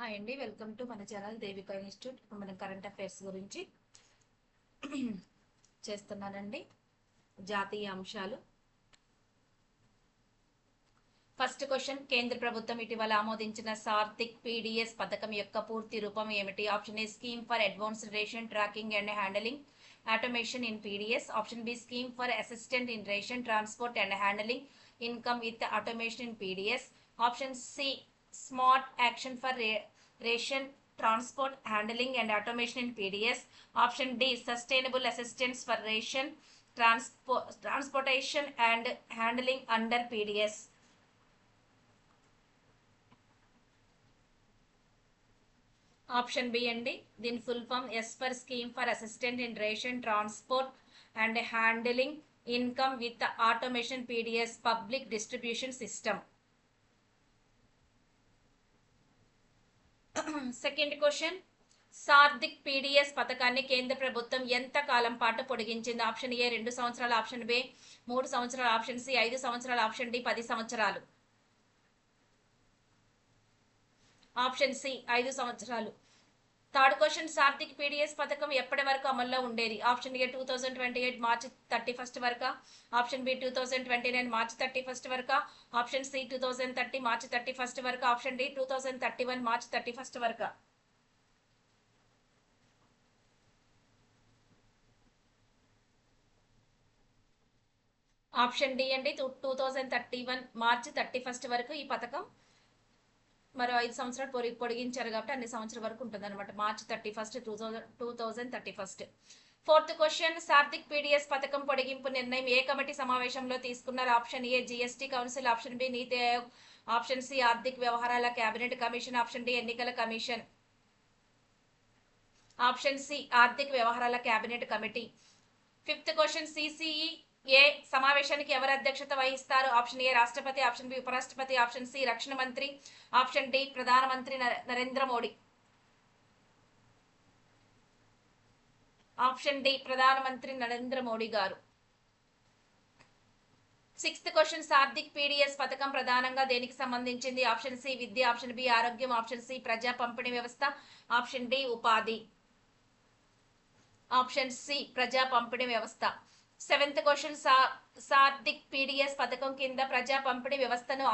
Hi అండి, welcome to మన channel Devika institute. ఇప్పుడు మనం కరెంట్ అఫైర్స్ గురించి చేస్తున్నానండి. జాతీయ అంశాలు. ఫస్ట్ క్వశ్చన్, కేంద్ర ప్రభుత్వం ఇటీవల ఆమోదించిన సార్థిక్ పీడిఎస్ పథకం యొక్క పూర్తి రూపం ఏమిటి? Option A scheme for advanced ration tracking and handling automation in PDS. Option B scheme for assistant in ration transport and handling income with automation in PDS. Option C smart action for ration transport handling and automation in PDS. Option D sustainable assistance for ration transportation and handling under PDS. Option B అండి. దీని full form S for scheme for assistant in ration transport and handling income with automation PDS public distribution system. Second question, Sarthak PDS పథకాన్ని కేంద్ర ప్రభుత్వం ఎంత కాలం పాటు పొడిగించింది? Option A 2 సంవత్సరాలు, option B 3 సంవత్సరాలు, option C 5 సంవత్సరాలు, ఆప్షన్ డి 10 సంవత్సరాలు. ఆప్షన్ సి 5 సంవత్సరాలు. థర్డ్ క్వశ్చన్, సార్థిక్ పీడిఎస్ పథకం ఎప్పటి వరకు అమల్లో ఉండేది? ఆప్షన్ ఏ 2028 మార్చి 31 వరకు, ఆప్షన్ బి 2029 మార్చి 31 వరకు, ఆప్షన్ సి 2030 మార్చి 31 వరకు, ఆప్షన్ డి 2031 మార్చి 31 వరకు. ఆప్షన్ డి అండి, 2031 మార్చి 31 వరకు ఈ పథకం మరో 5 సంవత్సరాలు పొడిగించారు కాబట్టి అన్ని సంవత్సరాల వరకు ఉంటుంది అనమాట. March 31 2031. Fourth question, Sarthak PDS పథకం పొడిగింపు నిర్ణయం ఏ కమిటీ సమావేశంలో తీసుకున్నారు? Option A GST council, option B Niti Aayog, option C ఆర్థిక వ్యవహారాల కేబినెట్ కమిషన్, ఆప్షన్ డి ఎన్నికల కమిషన్. ఆప్షన్ సి ఆర్థిక వ్యవహారాల cabinet committee. Fifth question, CCE ఏ సమావేశానికి ఎవరు అధ్యక్షత వహిస్తారు? ఆప్షన్ ఏ రాష్ట్రపతి, ఆప్షన్ బి ఉపరాష్ట్రపతి, ఆప్షన్ సి రక్షణ మంత్రి, ఆప్షన్ డి ప్రధానమంత్రి నరేంద్ర మోడీ. ఆప్షన్ డి ప్రధానమంత్రి నరేంద్ర మోడీ గారు. సిక్స్త్ క్వశ్చన్, సార్థిక్ పీడిఎస్ పథకం ప్రధానంగా దేనికి సంబంధించింది? ఆప్షన్ సి విద్య, ఆప్షన్ బి ఆరోగ్యం, ఆప్షన్ సి ప్రజా పంపిణీ వ్యవస్థ, ఆప్షన్ డి ఉపాధి. ఆప్షన్ సి ప్రజా పంపిణీ వ్యవస్థ. సెవెంత్ క్వశ్చన్, సార్థిక్ పీడిఎస్ పథకం కింద ప్రజా పంపిణీ వ్యవస్థను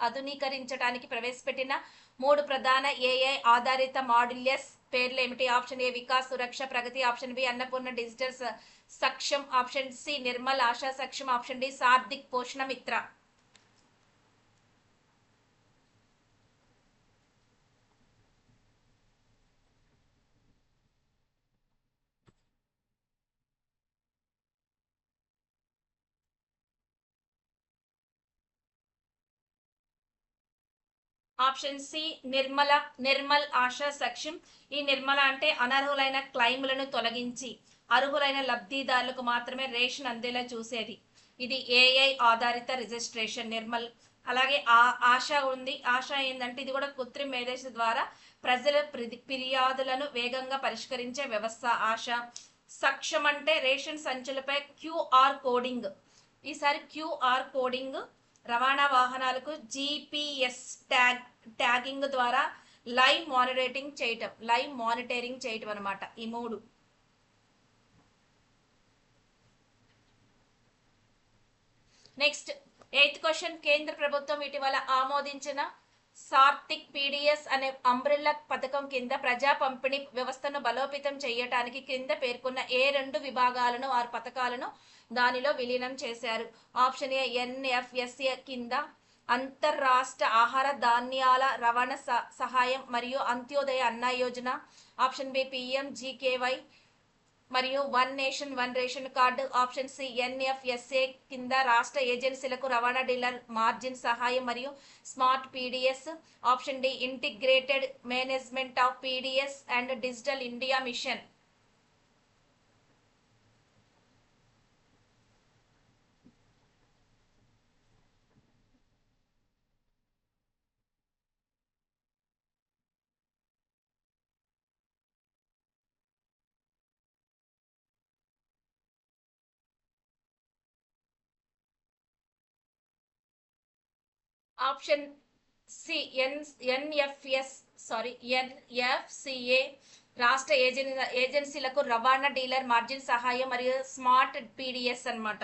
ఆధునీకరించడానికి ప్రవేశపెట్టిన 3 ప్రధాన ఏఐ ఆధారిత మాడ్యూల్స్ పేర్లు ఏమిటి? Option A Vikas Suraksha Pragati, option B Annapurna digital Saksham, option C Nirmal Asha Saksham, option D Sarthak Poshan Mitra. Option C Nirmal Asha Saksham. ఈ నిర్మల అంటే అనర్హులైన క్లైమ్లను తొలగించి అర్హులైన లబ్ధిదారులకు మాత్రమే రేషన్ అందేలా చూసేది. ఇది ఏఐ ఆధారిత రిజిస్ట్రేషన్ నిర్మల్. అలాగే ఆశా ఉంది. ఆశా ఏంటంటే ఇది కూడా కృత్రిమ మేధస్సు ద్వారా ప్రజల ఫిర్యాదులను వేగంగా పరిష్కరించే వ్యవస్థ ఆశా. సక్షం అంటే రేషన్ సంచులపై క్యూఆర్ కోడింగ్. ఈసారి క్యూఆర్ కోడింగ్ రవాణా వాహనాలకు జిపిఎస్ ట్యాగింగ్ ద్వారా లైవ్ మానిటరింగ్ చేయటం అనమాట. ఈ 3. నెక్స్ట్ 8th క్వశ్చన్, కేంద్ర ప్రభుత్వం ఇటీవల ఆమోదించిన సార్థిక్ పీడిఎస్ అనే అంబ్రెల్లా పథకం కింద ప్రజా పంపిణీ వ్యవస్థను బలోపేతం చేయటానికి కింద పేర్కొన్న ఏ 2 విభాగాలను 6 పథకాలను దానిలో విలీనం చేశారు? ఆప్షన్ ఏ ఎన్ఎఫ్ఎస్ఏ కింద అంతర్రాష్ట్ర ఆహార ధాన్యాల రవాణా సహాయం మరియు అంత్యోదయ అన్న యోజన, ఆప్షన్ బి పిఎంజికేవై మరియు one nation one ration card, option C NFSA కింద రాష్ట్ర ఏజెన్సీలకు రవాణా డీలర్ మార్జిన్ సహాయం మరియు smart PDS, option D integrated management of PDS and digital India mission. Option C NFS NFCA రాష్ట్ర ఏజెన్సీలకు రవాణా డీలర్ మార్జిన్ సహాయం మరియు స్మార్ట్ పీడిఎస్ అన్నమాట.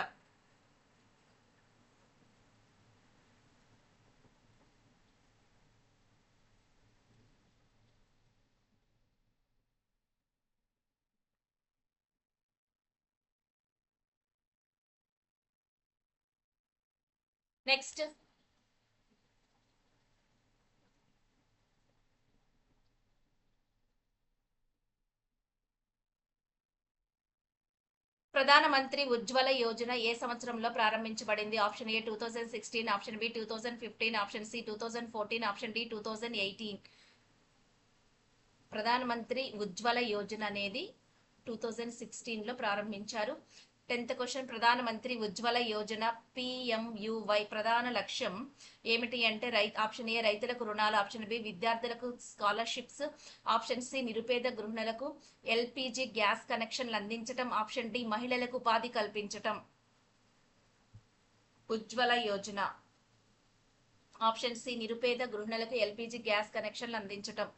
నెక్స్ట్ ప్రధానమంత్రి ఉజ్వల యోజన ఏ సంవత్సరంలో ప్రారంభించబడింది? Option A 2016, option B 2015, option C 2014, option D 2018. Pradhan Mantri Ujjwala Yojana అనేది 2016లో ప్రారంభించారు. 10th క్వశ్చన్, ప్రధానమంత్రి ఉజ్వల యోజన పిఎంయువై ప్రధాన లక్ష్యం ఏమిటి అంటే ఆప్షన్ ఏ రైతులకు రుణాలు, ఆప్షన్ బి విద్యార్థులకు స్కాలర్షిప్స్, ఆప్షన్ సి నిరుపేద గృహిణులకు ఎల్పిజి గ్యాస్ కనెక్షన్లు అందించటం, ఆప్షన్ డి మహిళలకు ఉపాధి కల్పించటం. ఉజ్వల యోజన ఆప్షన్ సి నిరుపేద గృహిణులకు ఎల్పిజి గ్యాస్ కనెక్షన్లు అందించటం.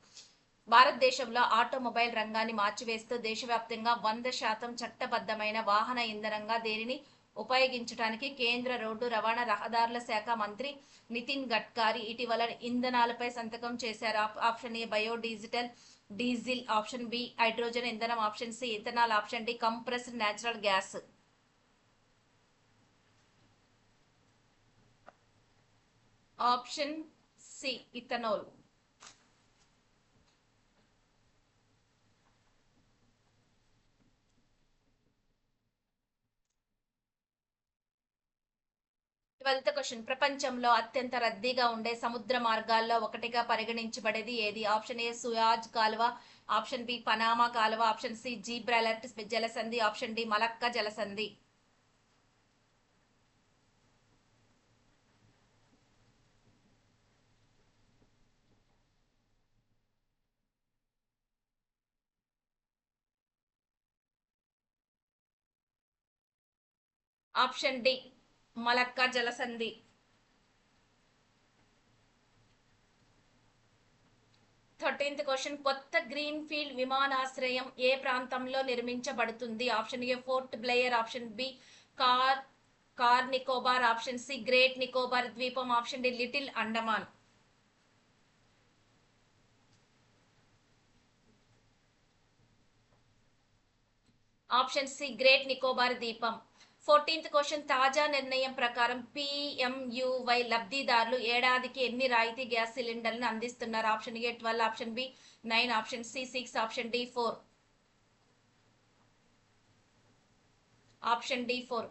భారతదేశంలో ఆటోమొబైల్ రంగాన్ని మార్చివేస్తూ దేశవ్యాప్తంగా 100% చట్టబద్ధమైన వాహన ఇంధనంగా దేనిని ఉపయోగించడానికి కేంద్ర రోడ్డు రవాణా రహదారుల శాఖ మంత్రి నితిన్ గడ్కరీ ఇటీవల ఇంధనాలపై సంతకం చేశారు. Option A diesel, option B hydrogen ఇంధనం, option C ethanol, option D compressed natural gas. Option C ethanol. 12th question, ప్రపంచంలో అత్యంత రద్దీగా ఉండే సముద్ర మార్గాల్లో ఒకటిగా పరిగణించబడేది ఏది? ఆప్షన్ ఏ సుయాజ్ కాలువ, ఆప్షన్ బి పనామా కాలువ, ఆప్షన్ సి జిబ్రాల్టర్ జలసంధి, ఆప్షన్ డి మలక్కా జలసంధి. ఆప్షన్ డి మలక్కా జలసంధి. 13th క్వశ్చన్, కొత్త గ్రీన్ ఫీల్డ్ విమానాశ్రయం ఏ ప్రాంతంలో నిర్మించబడుతుంది? Option A Port Blair, option B Car Nicobar, option C great Nicobar ద్వీపం, option D little Andaman. Option C great Nicobar ద్వీపం. 14th క్వశ్చన్, తాజా నిర్ణయం ప్రకారం పిఎంయువై లబ్ధిదారులు ఏడాదికి ఎన్ని రాయితీ గ్యాస్ సిలిండర్లను అందిస్తున్నారు? Option A 12, option B 9, option C 6, option D 4. Option D 4.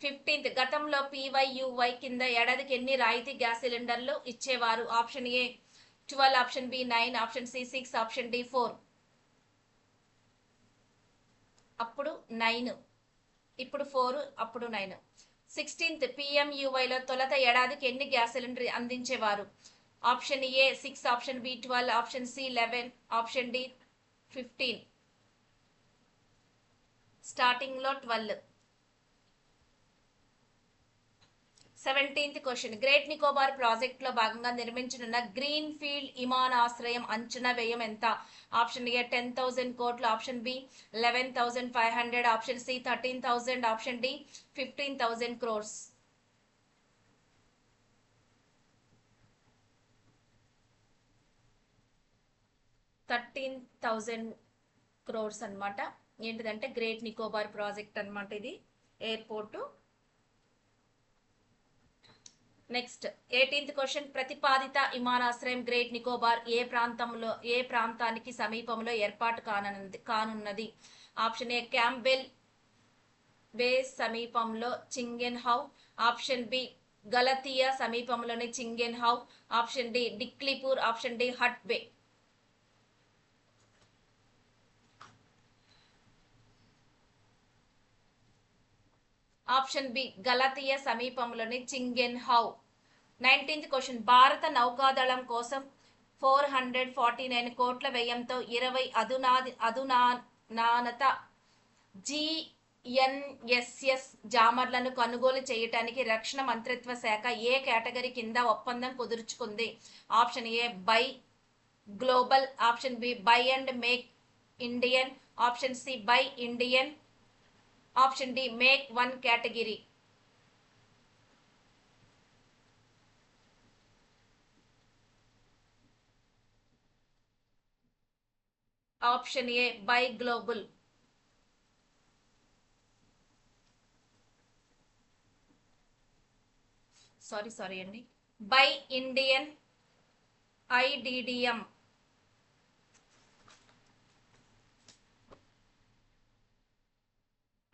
15th, గతంలో పివైయువై కింద ఏడాదికి ఎన్ని రాయితీ గ్యాస్ సిలిండర్లు ఇచ్చేవారు? Option A 12, option B 9, option C 6, option D 4. అప్పుడు 9, ఇప్పుడు 4, అప్పుడు 9. 16th, పిఎంయువైలో తొలుత ఏడాదికి ఎన్ని గ్యాస్ సిలిండర్ అందించేవారు? Option A 6, option B 12, option C 11, option D 15. Starting లో 12. 17th question, great Nicobar project లో భాగంగా నిర్మించనున్న గ్రీన్ ఫీల్డ్ విమానాశ్రయం అంచనా వ్యయం ఎంత? ఆప్షన్ ఏ 10,000 కోట్లు, option B 11,500, option C 13,000, option D 15,000 crores. 13,000 crores అన్నమాట. ఏంటిదంటే గ్రేట్ నికోబార్ ప్రాజెక్ట్ అన్నమాట. ఇది ఎయిర్పోర్టు. నెక్స్ట్ 18th క్వశ్చన్, ప్రతిపాదిత విమానాశ్రయం గ్రేట్ నికోబార్ ఏ ప్రాంతానికి సమీపంలో ఏర్పాటు కానున్నది? ఆప్షన్ ఏ క్యాంబెల్ బే సమీపంలో చింగెన్ హౌ, ఆప్షన్ బి గలతియా సమీపంలోని Chingen Hau, option D Diglipur, option D Hut Bay. Option B Galathea సమీపంలోని చింగెన్ హౌ. 19th క్వశ్చన్, భారత నౌకాదళం కోసం 449 కోట్ల వ్యయంతో 20 అధునాతన జిఎన్ఎస్ఎస్ జామర్లను కొనుగోలు చేయటానికి రక్షణ మంత్రిత్వ శాఖ ఏ కేటగిరీ కింద ఒప్పందం కుదుర్చుకుంది? Option A buy global, option B buy and make Indian, option C buy Indian, option D make one category. Option A buy global. Sorry అండి, buy Indian IDDM.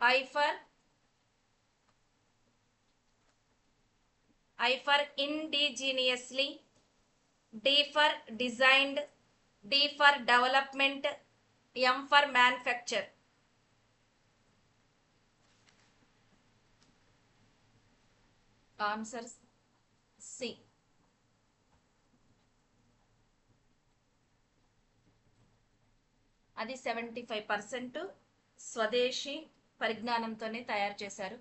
I for indigenously, D for designed, D for development, M for manufacture. Answer C. అది 75% స్వదేశీ పరిజ్ఞానంతోనే తయారు చేశారు,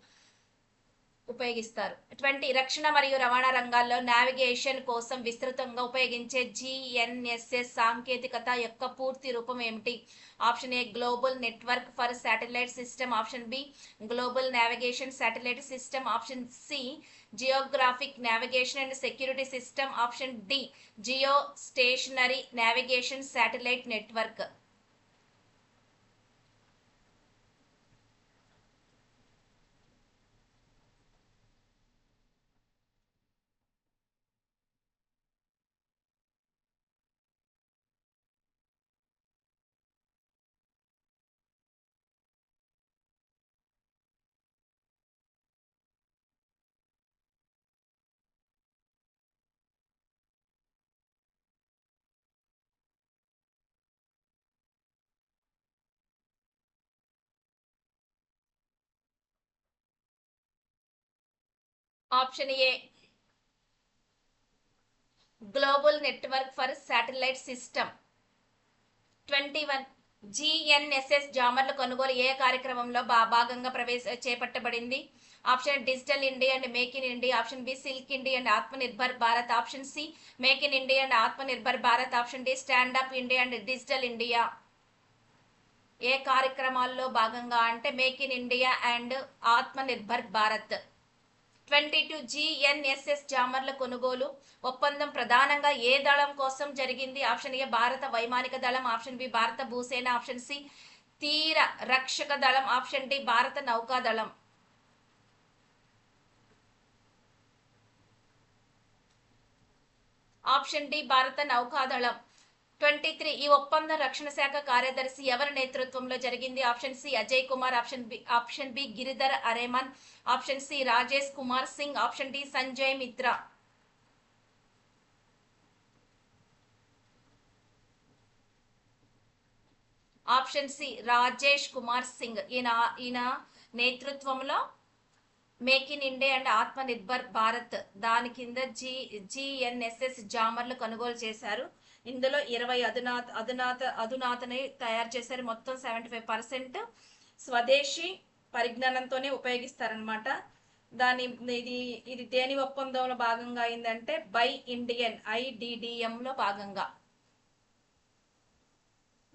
ఉపయోగిస్తారు. 20 రక్షణ మరియు రవాణా రంగాల్లో నావిగేషన్ కోసం విస్తృతంగా ఉపయోగించే జిఎన్ఎస్ఎస్ సాంకేతికత యొక్క పూర్తి రూపం ఏమిటి? Option A global network for satellite system, option B global navigation satellite system, option C geographic navigation and security system, option D geo stationary navigation satellite network. Option A global network for satellite system. 21 GNSS జామర్ల కొనుగోలు ఏ కార్యక్రమంలో భాగంగా చేపట్టబడింది? Option digital India and make in India, option B silk India and Atmanirbhar Bharat, option C make in India and Atmanirbhar Bharat, option D stand up India and digital India. ఏ కార్యక్రమాల్లో భాగంగా అంటే make in India and Atmanirbhar Bharat. 22 GNSS జామర్ల కొనుగోలు ఒప్పందం ప్రధానంగా ఏ దళం కోసం జరిగింది? ఆప్షన్ ఏ భారత వైమానిక దళం, ఆప్షన్ బి భారత భూసేన, ఆప్షన్ సి తీర రక్షక దళం, ఆప్షన్ డి భారత నౌకాదళం. ఆప్షన్ డి భారత నౌకాదళం. 23 ఈ ఒప్పందం రక్షణ శాఖ కార్యదర్శి ఎవరి నేతృత్వంలో జరిగింది? Option C Ajay Kumar, option B Giridhar Aramane, option C Rajesh Kumar Singh, option D Sanjay Mitra. Option C Rajesh Kumar Singh. ఈయన నేతృత్వంలో make in India and Atmanirbhar Bharat దాని కింద జిఎన్ఎస్ఎస్ జామర్లు కొనుగోలు చేశారు. ఇందులో 20 అధునాతని తయారు చేశారు. మొత్తం 75% స్వదేశీ పరిజ్ఞానంతోనే ఉపయోగిస్తారనమాట. ఇది దేని ఒప్పందంలో భాగంగా అయిందంటే బై ఇండియన్ ఐడిడిఎంలో భాగంగా.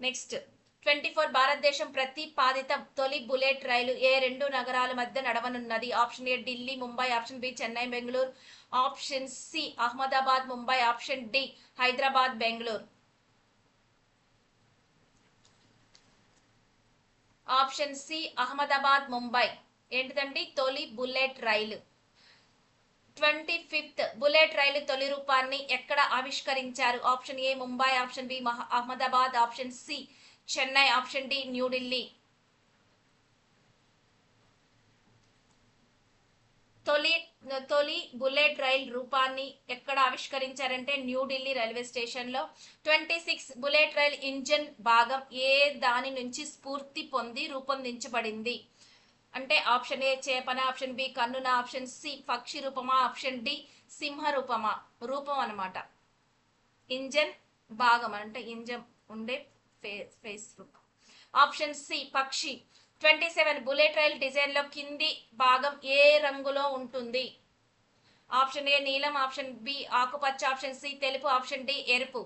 నెక్స్ట్ 24 భారతదేశం ప్రతిపాదిత తొలి బుల్లెట్ రైలు ఏ రెండు నగరాల మధ్య నడవనున్నది? Option A Delhi Mumbai, option B Chennai Bengaluru, option C Ahmedabad Mumbai, option D Hyderabad Bengaluru. Option C Ahmedabad Mumbai ఏంటిదండి తొలి బుల్లెట్ రైలు. 25th బుల్లెట్ రైలు తొలి రూపాన్ని ఎక్కడ ఆవిష్కరించారు? Option A Mumbai, option B Ahmedabad, option C Chennai, option D New Delhi. తొలి బుల్లెట్ రైల్ రూపాన్ని ఎక్కడ ఆవిష్కరించారంటే న్యూఢిల్లీ రైల్వే స్టేషన్ లో. 26 బుల్లెట్ రైల్ ఇంజన్ భాగం ఏ దాని నుంచి స్ఫూర్తి పొంది రూపొందించబడింది? అంటే ఆప్షన్ ఏ చేపన, ఆప్షన్ బి కన్నున, ఆప్షన్ సి పక్షి రూపమా, ఆప్షన్ డి సింహ రూపం అన్నమాట. ఇంజన్ భాగం అంటే ఇంజన్ ఉండే ఫేస్ రూపం. ఆప్షన్ సి పక్షి. 27 బుల్లెట్ రైల్ డిజైన్ లో కింది భాగం ఏ రంగులో ఉంటుంది? ఆప్షన్ ఏ నీలం, ఆప్షన్ బి ఆకుపచ్చ, ఆప్షన్ సి తెలుపు, ఆప్షన్ డి ఎరుపు.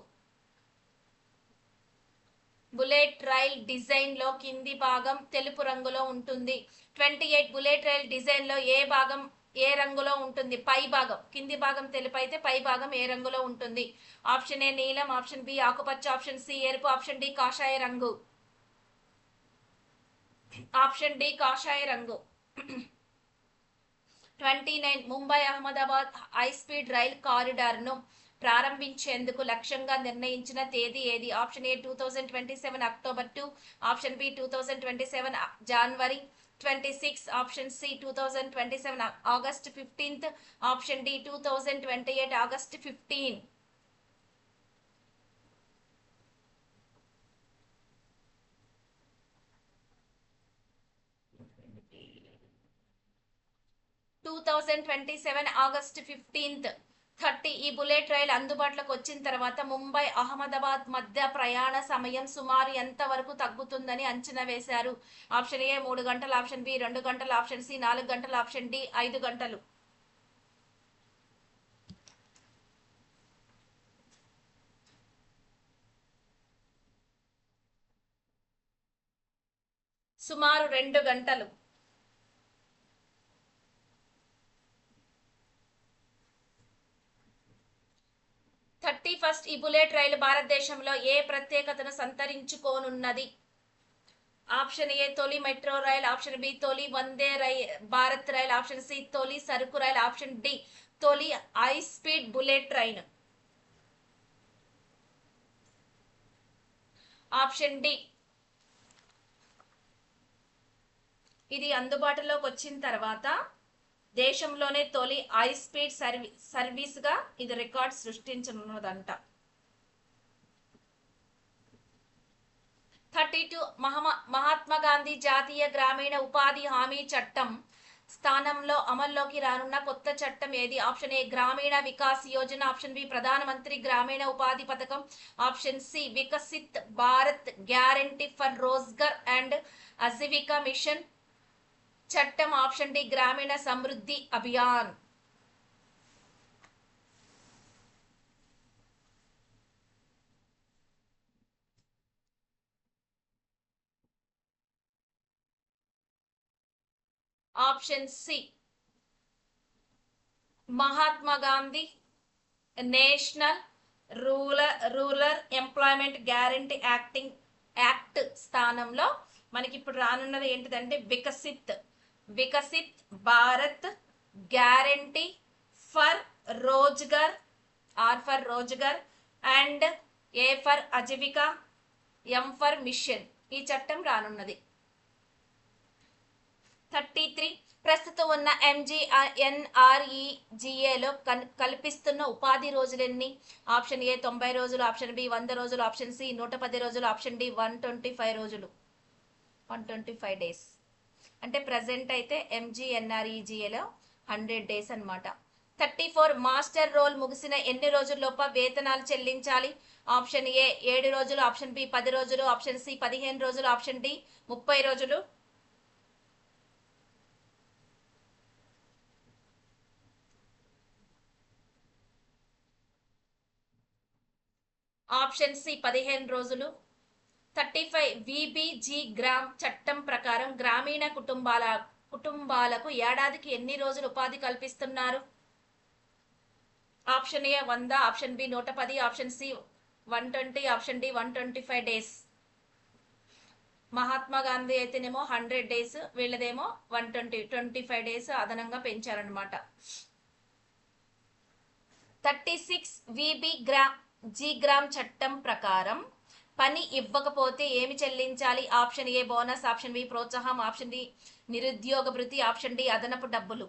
బుల్లెట్ రైల్ డిజైన్ లో కింది భాగం తెలుపు రంగులో ఉంటుంది. 28 బుల్లెట్ రైల్ డిజైన్ లో ఏ భాగం ఏ రంగులో ఉంటుంది? పై భాగం. కింది భాగం తెలుపు అయితే పై భాగం ఏ రంగులో ఉంటుంది? ఆప్షన్ ఏ నీలం, ఆప్షన్ బి ఆకుపచ్చ, ఆప్షన్ సి ఎరుపు, ఆప్షన్ డి కాషాయ రంగు. ఆప్షన్ డి కాషాయ రంగు. 29 Mumbai Ahmedabad high speed rail corridor ను ప్రారంభించేందుకు లక్ష్యంగా నిర్ణయించిన తేదీ ఏది? Option A 2027 October 2, option B 2027 జనవరి 26, option C 2027 August 15, option D 2028 August 15. 2027 August 15th. 30 ఈ బుల్లెట్ రైల్ అందుబాటులోకి వచ్చిన తర్వాత ముంబై అహ్మదాబాద్ మధ్య ప్రయాణ సమయం సుమారు ఎంత వరకు తగ్గుతుందని అంచనా వేశారు? ఆప్షన్ ఏ 3 గంటలు, ఆప్షన్ బి 2 గంటలు, ఆప్షన్ సి 4 గంటలు, ఆప్షన్ డి 5 గంటలు. సుమారు 2 గంటలు. 31 ఈ బుల్లెట్ రైలు భారతదేశంలో ఏ ప్రత్యేకతను సంతరించుకోనున్నది? ఆప్షన్ ఏ తొలి మెట్రో రైల్, ఆప్షన్ బి తొలి Vande Bharat rail, option C తొలి సరుకు రైల్, ఆప్షన్ డి తొలి high speed bullet train. Option D. ఇది అందుబాటులోకి వచ్చిన తర్వాత దేశంలోనే తొలి హై స్పీడ్ సర్వీస్ గా ఇది రికార్డ్ సృష్టించనున్నదంట. 32 మహాత్మా గాంధీ జాతీయ గ్రామీణ ఉపాధి హామీ చట్టం స్థానంలో అమల్లోకి రానున్న కొత్త చట్టం ఏది? ఆప్షన్ ఏ గ్రామీణ వికాస్ యోజన, ఆప్షన్ బి ప్రధానమంత్రి గ్రామీణ ఉపాధి పథకం, option C Viksit Bharat guarantee for Rozgar and Ajeevika mission చట్టం, ఆప్షన్ డి గ్రామీణ సమృద్ధి అభియాన్. Option C Mahatma Gandhi national rural employment guarantee act స్థానంలో మనకి ఇప్పుడు రానున్నది ఏంటిదంటే Viksit Bharat guarantee for Rozgar, R for Rozgar and A for Ajeevika, M for mission. ఈ చట్టం రానున్నది. 33 ప్రస్తుతం ఉన్న ఎంజీఎన్ఆర్ఈజీఏలో కల్పిస్తున్న ఉపాధి రోజులెన్ని? ఆప్షన్ ఏ 90 రోజులు, ఆప్షన్ బి 100 రోజులు, ఆప్షన్ సి 110 రోజులు, ఆప్షన్ డి 125 రోజులు. 125 డేస్. అంటే ప్రజెంట్ అయితే ఎంజీఎన్ఆర్ఈజీఏలో 100 డేస్ అనమాట. 34 మాస్టర్ రోల్ ముగిసిన ఎన్ని రోజుల్లోప వేతనాలు చెల్లించాలి? ఆప్షన్ ఏ 7 రోజులు, ఆప్షన్ బి 10 రోజులు, ఆప్షన్ సి 15 రోజులు, ఆప్షన్ డి 30 రోజులు. ఆప్షన్ సి 15 రోజులు. 35 విబిజి గ్రామ్ చట్టం ప్రకారం గ్రామీణ కుటుంబాలకు ఏడాదికి ఎన్ని రోజులు ఉపాధి కల్పిస్తున్నారు? Option A 100, option B 110, option C 120, option D 125 days. Mahatma Gandhi అయితేనేమో 100 డేస్, వీళ్ళదేమో 125 డేస్ అదనంగా పెంచారనమాట. 36 జీ గ్రామ్ చట్టం ప్రకారం పని ఇవ్వకపోతే ఏమి చెల్లించాలి? Option A bonus, option B ప్రోత్సాహం, ఆప్షన్ డి నిరుద్యోగ భృతి, ఆప్షన్ డి అదనపు డబ్బులు.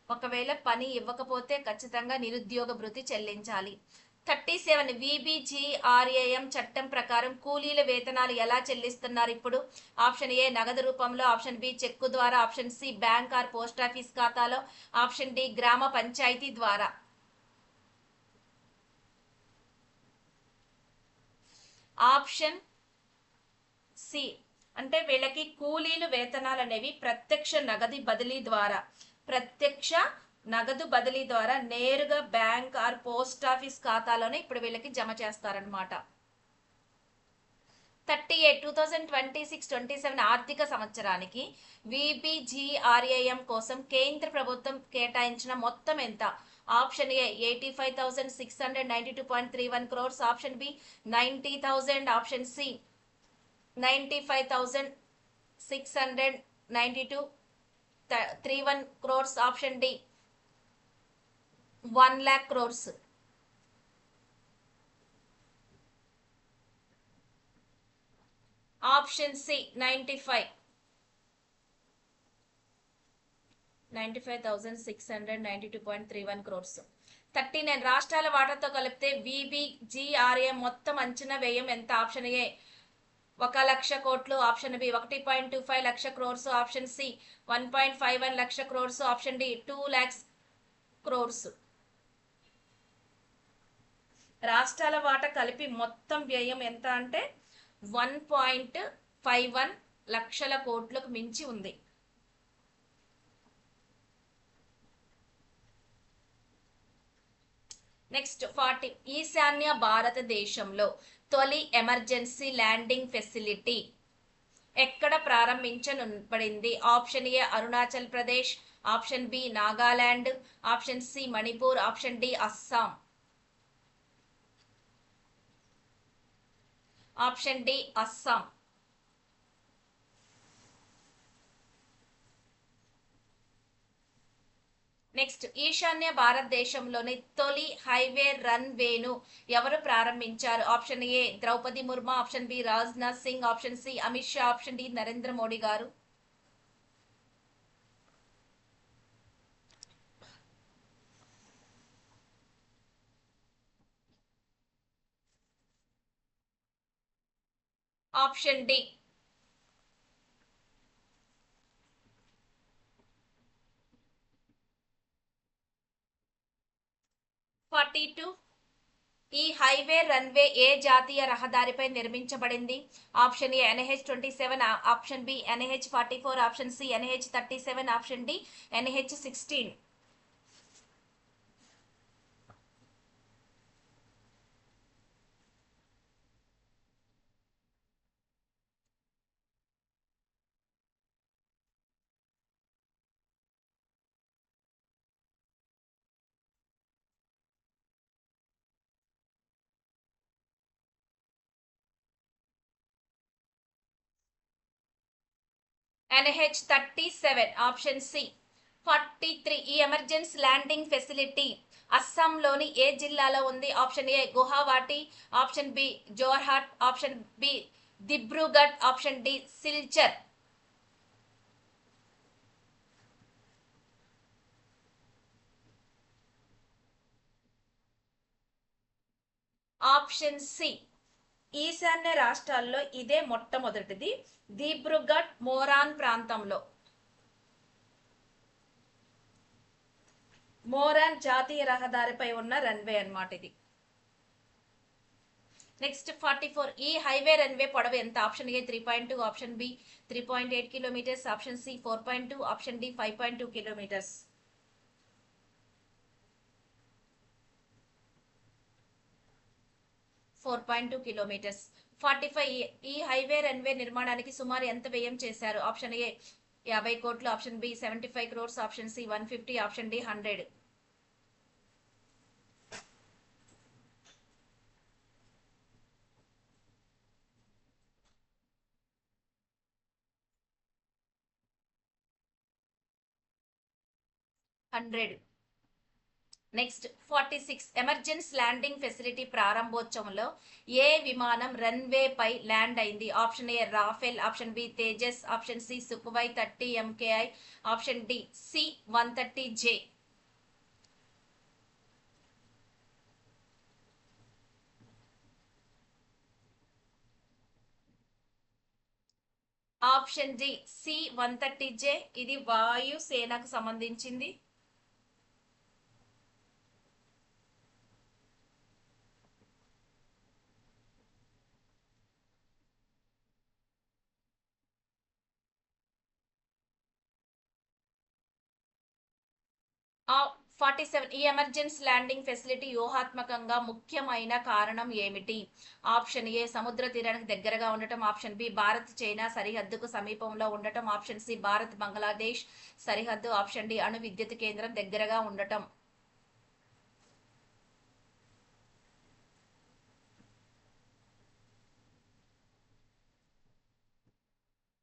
ఒకవేళ పని ఇవ్వకపోతే ఖచ్చితంగా నిరుద్యోగ భృతి చెల్లించాలి. 37 విబిజిఆర్ఏఎం చట్టం ప్రకారం కూలీల వేతనాలు ఎలా చెల్లిస్తున్నారు ఇప్పుడు? ఆప్షన్ ఏ నగదు రూపంలో, ఆప్షన్ బి చెక్కు ద్వారా, option C bank or post office ఖాతాలో, ఆప్షన్ డి గ్రామ పంచాయతీ ద్వారా. ఆప్షన్ సి అంటే వీళ్ళకి కూలీలు వేతనాలు అనేవి ప్రత్యక్ష నగదు బదిలీ ద్వారా నేరుగా బ్యాంక్ ఆర్ పోస్ట్ ఆఫీస్ ఖాతాలోనే ఇప్పుడు వీళ్ళకి జమ చేస్తారనమాట. 2026-27 ఆర్థిక సంవత్సరానికి విబిజిఆర్ఏఎం కోసం కేంద్ర ప్రభుత్వం కేటాయించిన మొత్తం ఎంత? Option A 85,692.31 crores, option B 90,000, option C 95,692.31 crores, option D 1 lakh crores. Option C 95,692.31 crores. 39 రాష్ట్రాల వాటాతో కలిపితే విబిజిఆర్ఏ మొత్తం అంచనా వ్యయం ఎంత? ఆప్షన్ ఏ 1,00,000 కోట్లు, option B 1.25 lakh crores, option C 1.51 lakh crores, option D 2 lakhs crores. రాష్ట్రాల వాటా కలిపి మొత్తం వ్యయం ఎంత అంటే 1.51 లక్షల కోట్లకు మించి ఉంది. నెక్స్ట్ 40 ఈశాన్య భారతదేశంలో తొలి ఎమర్జెన్సీ ల్యాండింగ్ ఫెసిలిటీ ఎక్కడ ప్రారంభించబడింది? Option A Arunachal Pradesh, option B Nagaland, option C Manipur, option D Assam. Option D Assam. Next ఈశాన్య భారతదేశంలోని తొలి హైవే రన్ వేను ఎవరు ప్రారంభించారు? Option A Draupadi Murmu, option B Rajnath Singh, option C Amit Shah, option D Narendra Modi గారు. ఆప్షన్ డి 42 ఈ హైవే రన్వే ఏ జాతీయ రహదారిపై నిర్మించబడింది? Option A NH-27, option B NH-44, option C NH-37, option D NH-16. NH-37 option C. 43 ఈ ఎమర్జెన్సీ ల్యాండింగ్ ఫెసిలిటీ అస్సాంలోని ఏ జిల్లాలో ఉంది? Option A Guwahati, option B Jorhat, option B Dibrugarh, option D Silchar. Option C ఈశాన్య రాష్ట్రాల్లో ఇదే మొట్టమొదటిది. దిబ్రూగఢ్ మోరాన్ ప్రాంతంలో, మోరాన్ జాతీయ రహదారిపై ఉన్న రన్వే అన్నమాట ఇది. నెక్స్ట్ 44 ఈ హైవే రన్వే పొడవు ఎంత? Option A 3.2, option B 3.8 kilometres, option C 4.2, option D 5.2 kilometres. 4.2 kilometres. 45 ఈ హైవే రన్వే నిర్మాణానికి సుమారు ఎంత వ్యయం చేశారు? ఆప్షన్ ఏ 50 కోట్లు, option B 75 crores, option C 150, option D 100. Next 46 emergency landing facility ప్రారంభోత్సవంలో ఏ విమానం రన్వే పై ల్యాండ్ అయింది? Option A Rafale, option B Tejas, option C Sukhoi 30 MKI, option D C-130J. Option D C-130J ఇది వాయుసేనకు సంబంధించింది. 47 ఈ ఎమర్జెన్సీ ల్యాండింగ్ ఫెసిలిటీ వ్యూహాత్మకంగా ముఖ్యమైన కారణం ఏమిటి? ఆప్షన్ ఏ సముద్ర తీరానికి దగ్గరగా ఉండటం, ఆప్షన్ బి భారత్ చైనా సరిహద్దుకు సమీపంలో ఉండటం, ఆప్షన్ సి భారత్ బంగ్లాదేశ్ సరిహద్దు, ఆప్షన్ డి అణు విద్యుత్ కేంద్రం దగ్గరగా ఉండటం.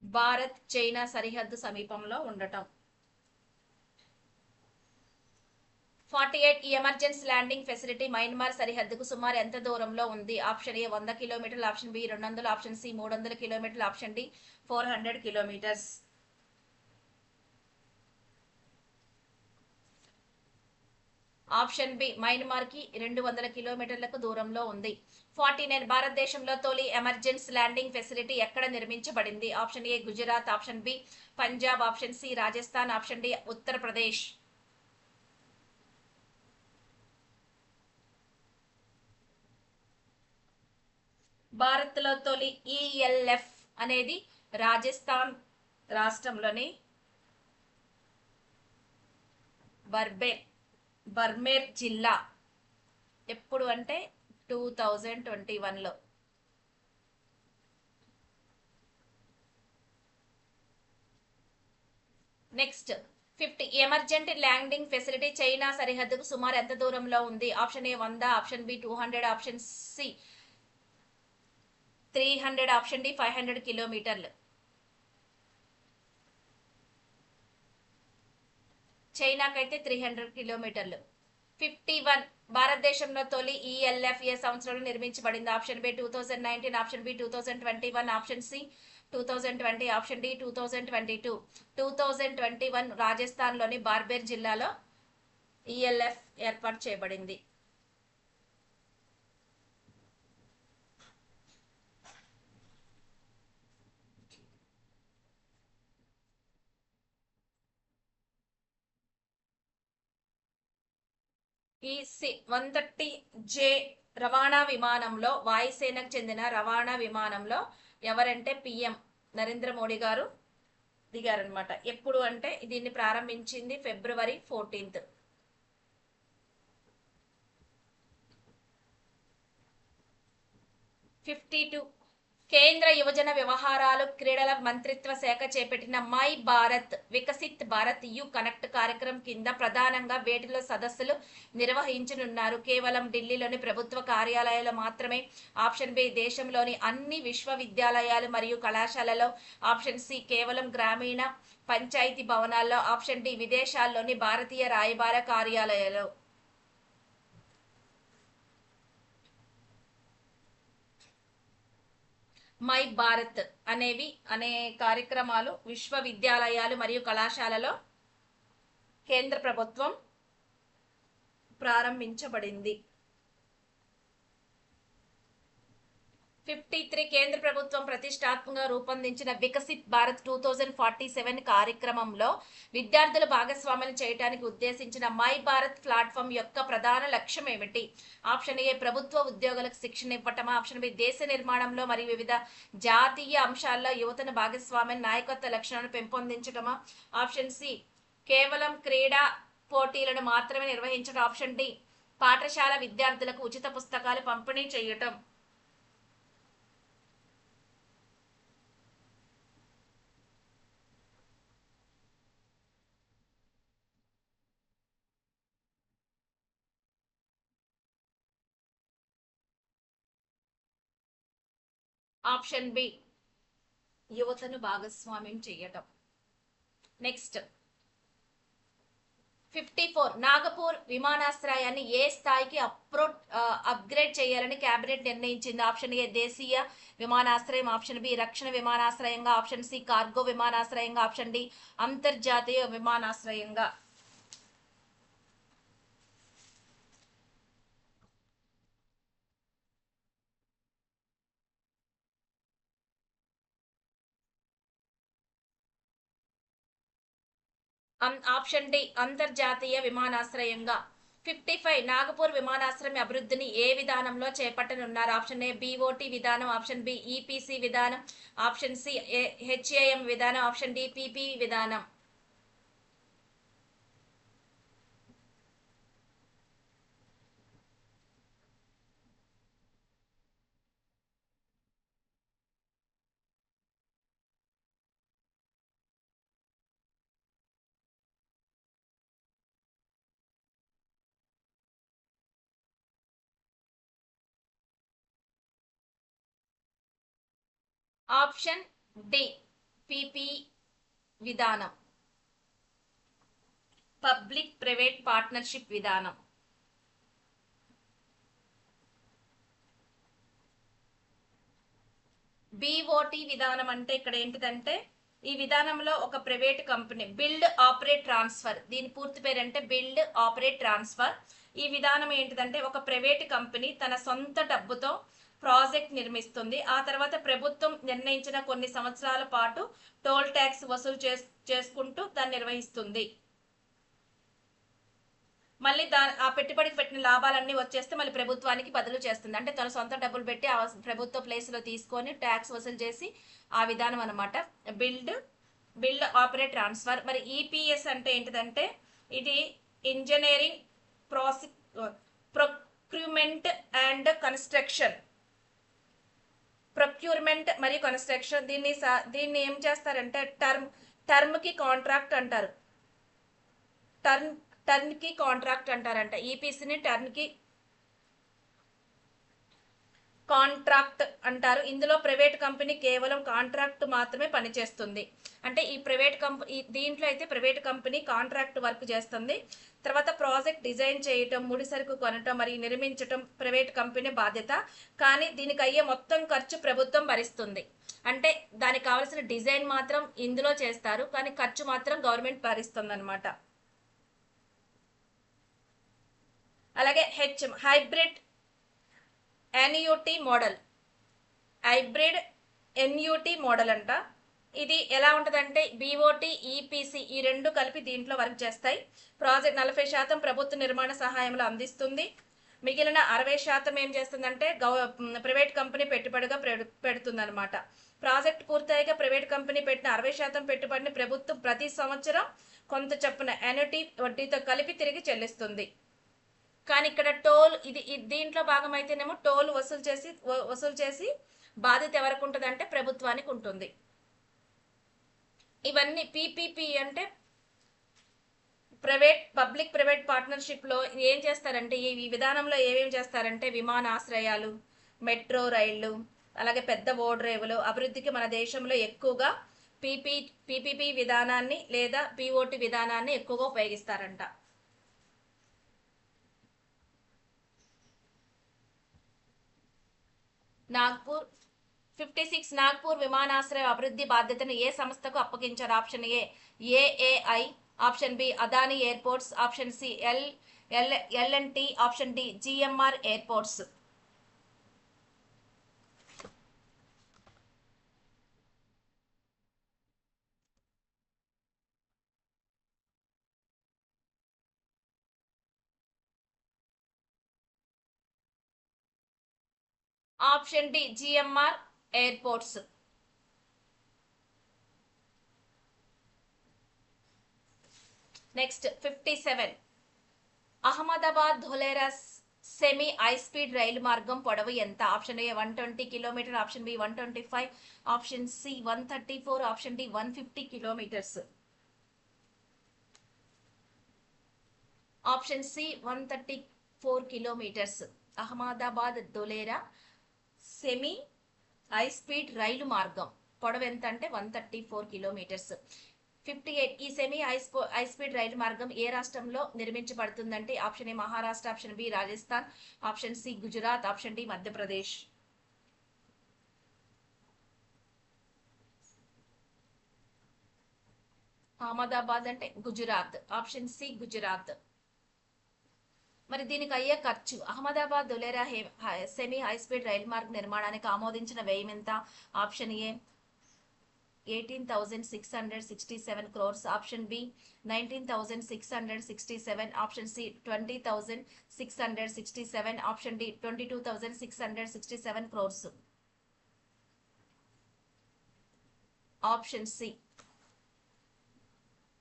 భారత్ చైనా సరిహద్దు సమీపంలో ఉండటం. 48 ఈ ఎమర్జెన్సీ ల్యాండింగ్ ఫెసిలిటీ మయన్మార్ సరిహద్దుకు సుమారు ఎంత దూరంలో ఉంది? ఆప్షన్ ఏ 100 కిలోమీటర్లు, ఆప్షన్ బి 200, ఆప్షన్ సి 300 కిలోమీటర్లు, option D 400 kilometres. Option B Myanmar కి 200 కిలోమీటర్లకు దూరంలో ఉంది. 49 భారతదేశంలో తొలి ఎమర్జెన్సీ ల్యాండింగ్ ఫెసిలిటీ ఎక్కడ నిర్మించబడింది? Option A Gujarat, option B Punjab, option C Rajasthan, option D Uttar Pradesh. భారత్లో తొలి ఈఎల్ఎఫ్ అనేది రాజస్థాన్ రాష్ట్రంలోని బర్మేర్ జిల్లా. ఎప్పుడు అంటే 2021లో. Next 50 emergent landing facility China సరిహద్దుకు సుమారు ఎంత దూరంలో ఉంది? Option A 100, option B 200, option C 300, option D 500 కిలోమీటర్లు. చైనాకైతే 300 కిలోమీటర్లు. 51 భారతదేశంలో తొలి ఈఎల్ఎఫ్ ఏ సంవత్సరంలో నిర్మించబడింది? Option B 2019, option B 2021, option C 2020, option D 2022. 2021 రాజస్థాన్లోని బార్బేర్ జిల్లాలో ఈఎల్ఎఫ్ ఏర్పాటు చేయబడింది. ఈ C-130J రవాణా విమానంలో వాయుసేనకు చెందిన రవాణా విమానంలో ఎవరంటే పిఎం నరేంద్ర మోడీ గారు దిగారనమాట. ఎప్పుడు అంటే దీన్ని ప్రారంభించింది ఫిబ్రవరి 14th. 52 కేంద్ర యువజన వ్యవహారాలు క్రీడల మంత్రిత్వ శాఖ చేపట్టిన my Bharat Viksit Bharat you connect కార్యక్రమం కింద ప్రధానంగా వేటిలో సదస్సులు నిర్వహించనున్నారు? కేవలం ఢిల్లీలోని ప్రభుత్వ కార్యాలయాల్లో మాత్రమే, ఆప్షన్ బి దేశంలోని అన్ని విశ్వవిద్యాలయాలు మరియు కళాశాలలో, ఆప్షన్ సి కేవలం గ్రామీణ పంచాయతీ భవనాల్లో, ఆప్షన్ డి విదేశాల్లోని భారతీయ రాయబార కార్యాలయాలు. మై భారత్ అనే కార్యక్రమాలు విశ్వవిద్యాలయాలు మరియు కళాశాలలో కేంద్ర ప్రభుత్వం ప్రారంభించబడింది. 53 కేంద్ర ప్రభుత్వం ప్రతిష్టాత్మకంగా రూపొందించిన వికసిత్ భారత్ 2047 కార్యక్రమంలో విద్యార్థుల భాగస్వామ్యం చేయడానికి ఉద్దేశించిన మై భారత్ ప్లాట్ఫామ్ యొక్క ప్రధాన లక్ష్యం ఏమిటి? ఆప్షన్ ఏ ప్రభుత్వ ఉద్యోగులకు శిక్షణ ఇవ్వటం, ఆప్షన్ బి దేశ నిర్మాణంలో మరియు వివిధ జాతీయ అంశాల్లో యువతను భాగస్వామ్యం నాయకత్వ లక్షణాలను పెంపొందించటమా, ఆప్షన్ సి కేవలం క్రీడా పోటీలను మాత్రమే నిర్వహించడం, ఆప్షన్ డి పాఠశాల విద్యార్థులకు ఉచిత పుస్తకాలు పంపిణీ చేయటం. ఆప్షన్ బి యువతను భాగస్వామ్యం చేయటం. నెక్స్ట్ 54 నాగపూర్ విమానాశ్రయాన్ని ఏ స్థాయికి అప్గ్రేడ్ చేయాలని కేబినెట్ నిర్ణయించింది? ఆప్షన్ ఏ దేశీయ విమానాశ్రయం, ఆప్షన్ బి రక్షణ విమానాశ్రయంగా, ఆప్షన్ సి కార్గో విమానాశ్రయంగా, ఆప్షన్ డి అంతర్జాతీయ విమానాశ్రయంగా. ఆప్షన్ డి అంతర్జాతీయ విమానాశ్రయంగా. 55 నాగపూర్ విమానాశ్రయం అభివృద్ధిని ఏ విధానంలో చేపట్టనున్నారు? ఆప్షన్ ఏ బిఓటి విధానం, ఆప్షన్ బి ఈపీసీ విధానం, ఆప్షన్ సి హెచ్ఏఎం విధానం, ఆప్షన్ డి పిపి విధానం. ఆప్షన్ డి పిపి విధానం, పబ్లిక్ ప్రైవేట్ పార్ట్నర్షిప్ విధానం. బిఓటి విధానం అంటే ఇక్కడ ఏంటిదంటే ఈ విధానంలో ఒక private company build operate transfer, దీని పూర్తి పేరు అంటే బిల్డ్ ఆపరేట్ ట్రాన్స్ఫర్. ఈ విధానం ఏంటిదంటే ఒక ప్రైవేట్ కంపెనీ తన సొంత డబ్బుతో ప్రాజెక్ట్ నిర్మిస్తుంది. ఆ తర్వాత ప్రభుత్వం నిర్ణయించిన కొన్ని సంవత్సరాల పాటు టోల్ ట్యాక్స్ వసూలు చేసుకుంటూ దాన్ని నిర్వహిస్తుంది. మళ్ళీ ఆ పెట్టుబడికి పెట్టిన లాభాలన్నీ వచ్చేస్తే మళ్ళీ ప్రభుత్వానికి బదులు చేస్తుంది. అంటే తన సొంత డబ్బులు పెట్టి ఆ ప్రభుత్వ ప్లేస్లో తీసుకొని ట్యాక్స్ వసూలు చేసి ఆ విధానం అనమాట బిల్డ్ బిల్డ్ ఆపరేట్ ట్రాన్స్ఫర్. మరి ఈపీఎస్ అంటే ఏంటిదంటే ఇది ఇంజనీరింగ్ ప్రాసి ప్రొక్యూర్మెంట్ అండ్ కన్స్ట్రక్షన్, ప్రొక్యూర్మెంట్ మరియు కన్స్ట్రక్షన్. దీన్ని ఏం చేస్తారంటే టర్మ్ కి కాంట్రాక్ట్ అంటారు. టర్న్ కి కాంట్రాక్ట్ అంటారంట. ఈపీసీని టర్న్ కి కాంట్రాక్ట్ అంటారు. ఇందులో ప్రైవేట్ కంపెనీ కేవలం కాంట్రాక్ట్ మాత్రమే పనిచేస్తుంది. అంటే ఈ ప్రైవేట్ కంపెనీ దీంట్లో అయితే ప్రైవేట్ కంపెనీ కాంట్రాక్ట్ వర్క్ చేస్తుంది. తర్వాత ప్రాజెక్ట్ డిజైన్ చేయటం, ముడి సరుకు కొనటం మరియు నిర్మించటం ప్రైవేట్ కంపెనీ బాధ్యత. కానీ దీనికి అయ్యే మొత్తం ఖర్చు ప్రభుత్వం భరిస్తుంది. అంటే దానికి కావాల్సిన డిజైన్ మాత్రం ఇందులో చేస్తారు, కానీ ఖర్చు మాత్రం గవర్నమెంట్ భరిస్తుంది అనమాట. అలాగే హైబ్రిడ్ ఎన్యూటీ మోడల్, హైబ్రిడ్ ఎన్యూటీ మోడల్ అంట. ఇది ఎలా ఉంటుందంటే బీఓటీ ఈపీసీ ఈ రెండు కలిపి దీంట్లో వర్క్ చేస్తాయి. ప్రాజెక్ట్ 40% ప్రభుత్వ నిర్మాణ సహాయంలో అందిస్తుంది. మిగిలిన 60% ఏం చేస్తుందంటే ప్రైవేట్ కంపెనీ పెట్టుబడిగా పెడుతుంది అనమాట. ప్రాజెక్ట్ పూర్తయ్యాక ప్రైవేట్ కంపెనీ పెట్టిన 60% పెట్టుబడిని ప్రభుత్వం ప్రతి సంవత్సరం కొంత చొప్పున యాన్యుటీ వడ్డీతో కలిపి తిరిగి చెల్లిస్తుంది. కానీ ఇక్కడ టోల్ ఇది దీంట్లో భాగం అయితేనేమో టోల్ వసూలు చేసి బాధ్యత ఎవరికి ఉంటుంది అంటే ప్రభుత్వానికి ఉంటుంది. ఇవన్నీ పీపీపీ అంటే పబ్లిక్ ప్రైవేట్ పార్ట్నర్షిప్ లో ఏం చేస్తారంటే ఈ విధానంలో ఏమేమి చేస్తారంటే విమానాశ్రయాలు, మెట్రో రైళ్లు, అలాగే పెద్ద ఓడరేవులు అభివృద్ధికి మన దేశంలో ఎక్కువగా పీపీపీ విధానాన్ని లేదా పిఓటి విధానాన్ని ఎక్కువగా ఉపయోగిస్తారంట. నాగ్పూర్ 56 నాగ్పూర్ విమానాశ్రయ అభివృద్ధి బాధ్యతను ఏ సంస్థకు అప్పగించారు? Option A AAI, option B Adani airports, option C L and T, option D GMR airports. Option D GMR airports. Next 57 Ahmedabad Dholera semi high speed రైలు మార్గం పొడవు ఎంత? Option A 120 kilometre, option B 125, option C 134, option D 150 kilometres. Option C 134 kilometres. Ahmedabad Dholera semi high speed రైలు మార్గం పొడవు ఎంత అంటే 134 kilometres. 58 ఈ సెమీ హై స్పీడ్ రైలు మార్గం ఏ రాష్ట్రంలో నిర్మించబడుతుందంటే option A Maharashtra, option B Rajasthan, option C Gujarat, option D Madhya Pradesh. Ahmedabad అంటే గుజరాత్, ఆప్షన్ సి గుజరాత్. మరి దీనికి అయ్యే ఖర్చు అహ్మదాబాద్ ధులేరా సెమీ హై స్పీడ్ రైలు మార్గ నిర్మాణానికి ఆమోదించిన వ్యయం ఎంత? ఆప్షన్ ఏ 18,667 crores, option B 19,667, option C 20,667, option D 22,667 crores. Option C.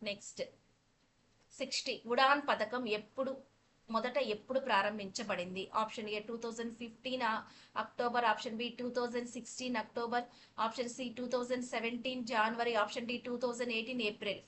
Next 60 Udaan పథకం మొదట ఎప్పుడు ప్రారంభించబడింది? ఆప్షన్ ఏ 2015 October, option B 2016 October, option C 2017 జనవరి, ఆప్షన్ డి 2018 ఏప్రిల్.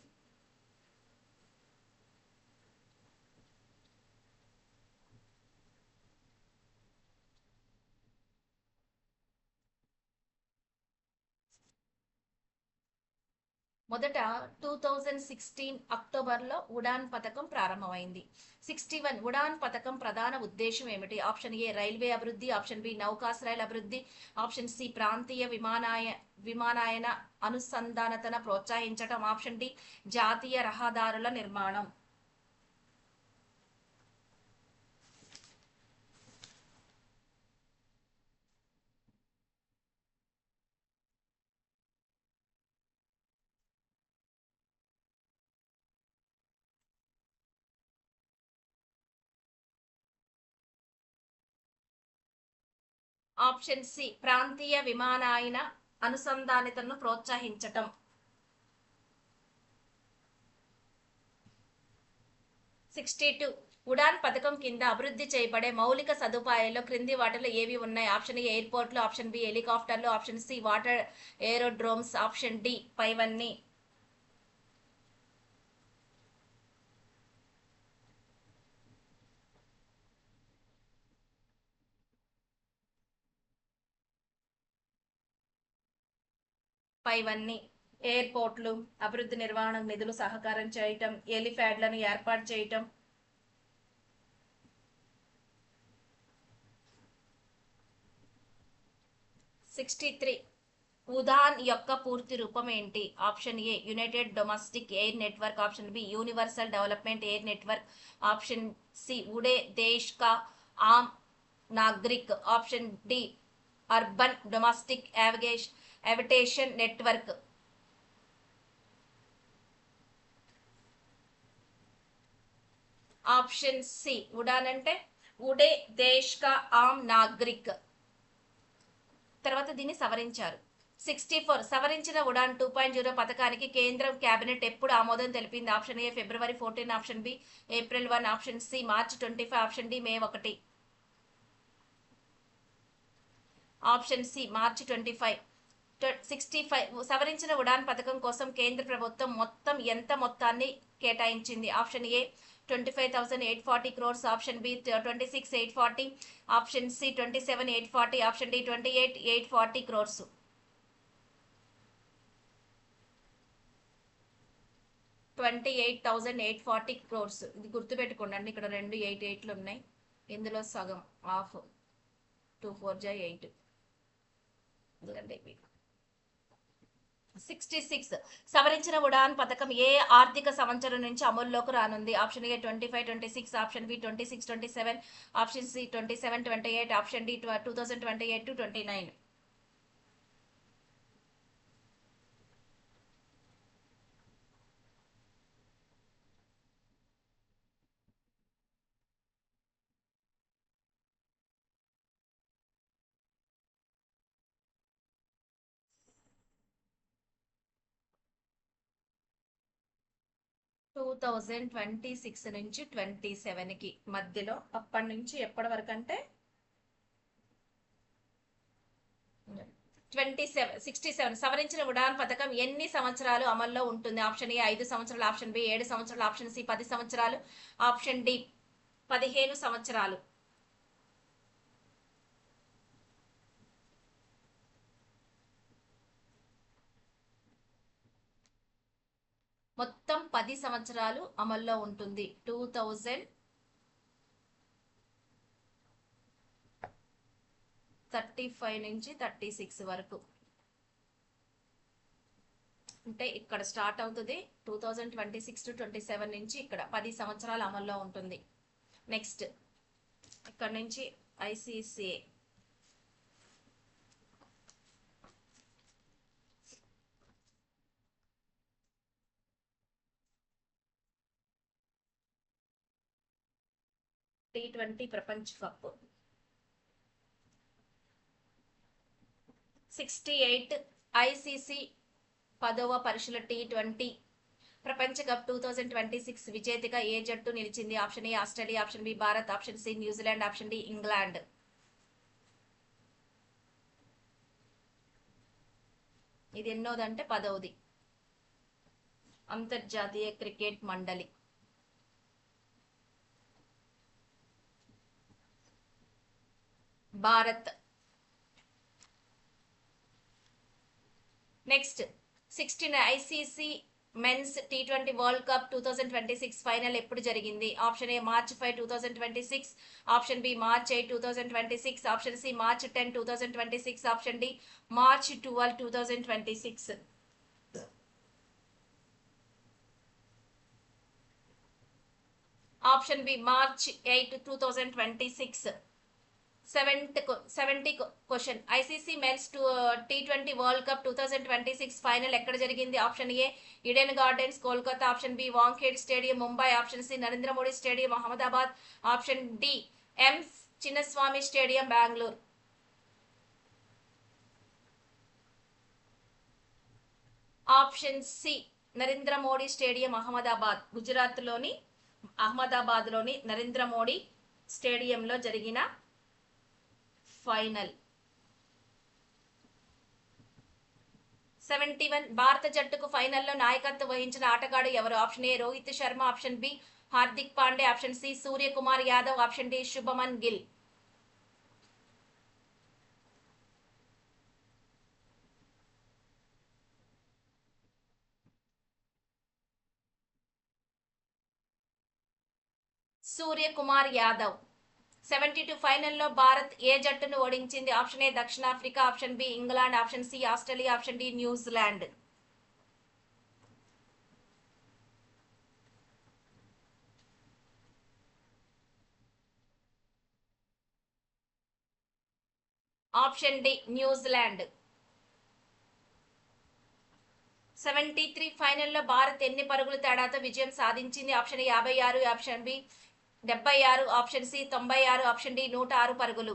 మొదట 2016 అక్టోబర్లో ఉడాన్ పథకం ప్రారంభమైంది. 61 ఉడాన్ పథకం ప్రధాన ఉద్దేశం ఏమిటి? ఆప్షన్ ఏ రైల్వే అభివృద్ధి, ఆప్షన్ బి నౌకాశ్రయాల అభివృద్ధి, ఆప్షన్ సి ప్రాంతీయ విమానయాన అనుసంధానతను ప్రోత్సహించడం, ఆప్షన్ డి జాతీయ రహదారుల నిర్మాణం. ఆప్షన్ సి ప్రాంతీయ విమానయాన అనుసంధానతను ప్రోత్సహించటం. 62 ఉడాన్ పథకం కింద అభివృద్ధి చేయబడే మౌలిక సదుపాయాల్లో క్రింది వాటిలో ఏవి ఉన్నాయి? ఆప్షన్ ఏ ఎయిర్పోర్ట్లు, ఆప్షన్ బి హెలికాప్టర్లు, option C water aerodromes, option D పైవన్నీ. పైవన్నీ ఎయిర్పోర్ట్లు, అభివృద్ధి నిర్వహణ నిధులు సహకారం చేయటం, ఎలిఫ్యాడ్లను ఏర్పాటు చేయటం. సిక్స్టీ త్రీ ఉడాన్ యొక్క పూర్తి రూపం ఏంటి? Option A united domestic air network, option B universal development air network, option C ఉడే దేశ్ కా ఆమ్ నాగరిక్, option D urban domestic aviation network. Option C Udan అంటే ఉడే దేశ్ కా ఆమ్ నాగరిక్. తర్వాత దీన్ని సవరించారు. 64 సవరించిన ఉడాన్ 2.0 పథకానికి కేంద్రం కేబినెట్ ఎప్పుడు ఆమోదం తెలిపింది? ఆప్షన్ ఏ ఫిబ్రవరి 14, option B April 1, option C March 25, option D May 1. Option C March 25. 65 సవరించిన ఉడాన్ పథకం కోసం కేంద్ర ప్రభుత్వం ఎంత మొత్తాన్ని కేటాయించింది? Option A 25,840 crores, option B 26,840, option C 27,840, option D 28,840 crores. 28,840 crores. ఇది గుర్తుపెట్టుకోండి, ఇక్కడ 2 8 ఉన్నాయి, ఇందులో సగం హాఫ్ 2 4 8. 66 సవరించిన ఉడాన్ పథకం ఏ ఆర్థిక సంవత్సరం నుంచి అమల్లోకి రానుంది? Option A 25-26, option B 26-27, option C 27-28, option D 2028-29. Two 2026 నుంచి 27కి మధ్యలో, అప్పటి నుంచి ఎప్పటి వరకు అంటే 67 సవరించిన ఉడాన్ పథకం ఎన్ని సంవత్సరాలు అమల్లో ఉంటుంది? ఆప్షన్ ఏ 5 సంవత్సరాలు, ఆప్షన్ బి 7 సంవత్సరాలు, ఆప్షన్ సి 10 సంవత్సరాలు, ఆప్షన్ డి 15 సంవత్సరాలు. మొత్తం 10 సంవత్సరాలు అమల్లో ఉంటుంది. 2035 నుంచి 36 వరకు. అంటే ఇక్కడ స్టార్ట్ అవుతుంది 2026 to 27 నుంచి ఇక్కడ 10 సంవత్సరాలు అమల్లో ఉంటుంది. నెక్స్ట్ ఇక్కడ నుంచి ఐసిసిఏ T20 ప్రపంచ కప్. 68 ఐసిసి 10వ పరుషుల T20 ప్రపంచ కప్ 2026 విజేతగా ఏ జట్టు నిలిచింది? Option A Australia, option B Bharat, option C New Zealand, option D England. ఇది ఎన్నోదంటే 10వది. అంతర్జాతీయ క్రికెట్ మండలి. Bharat. Next 16 ICC men's T20 world cup 2026 final ఎప్పుడు జరిగింది? Option A March 5 2026, option B March 8 2026, option C March 10 2026, option D March 12 2026. Option B March 8 2026. 70 question. ICC men's T20 world cup 2026 final ఎక్కడ జరిగింది? Option A Eden Gardens Kolkata, option B Wankhede stadium Mumbai, option C Narendra Modi stadium Ahmedabad, option D M Chinnaswamy stadium Bengaluru. Option C Narendra Modi stadium Ahmedabad, గుజరాత్లోని అహ్మదాబాద్లోని నరేంద్ర మోడీ స్టేడియంలో జరిగిన final. 71 భారత జట్టుకు ఫైనల్లో నాయకత్వం వహించిన ఆటగాడు ఎవరు? Option A Rohit Sharma, option B Hardik Pandey, option C Suryakumar Yadav, option D Shubman Gill. Suryakumar Yadav. 72 ఫైనల్లో భారత్ ఏ జట్టును ఓడించింది? ఆప్షన్ ఏ దక్షిణాఫ్రికా, option B England, option C Australia, option D New Zealand. Option D New Zealand. 73 ఫైనల్లో భారత్ ఎన్ని పరుగుల తేడాతో విజయం సాధించింది? Option A 56, option B 76, option C 96, option D 106 పరుగులు.